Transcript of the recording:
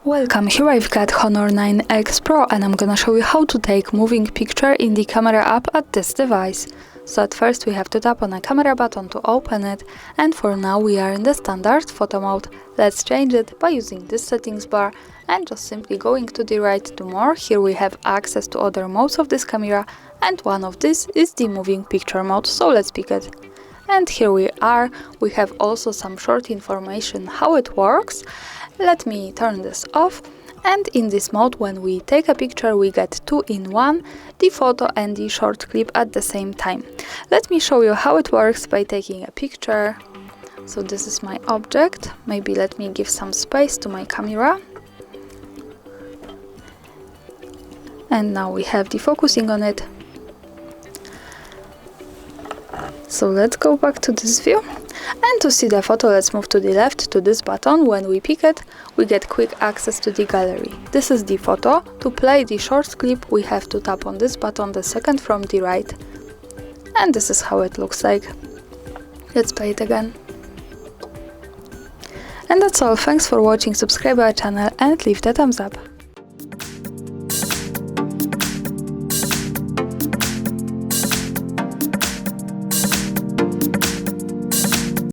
Welcome, here I've got Honor 9X Pro and I'm gonna show you how to take moving picture in the camera app at this device. So at first we have to tap on a camera button to open it, and for now we are in the standard photo mode. Let's change it by using this settings bar and just simply going to the right to more. Here we have access to other modes of this camera, and one of these is the moving picture mode, so let's pick it. And here we are. We have also some short information how it works. Let me turn this off, and in this mode when we take a picture we get 2 in 1, the photo and the short clip at the same time. Let me show you how it works by taking a picture. So this is my object. Maybe let me give some space to my camera. And now we have the focusing on it. So let's go back to this view, and to see the photo let's move to the left to this button. When we pick it we get quick access to the gallery. This is the photo. To play the short clip we have to tap on this button, the second from the right, and this is how it looks like. Let's play it again. And that's all. Thanks for watching, subscribe our channel and leave the thumbs up.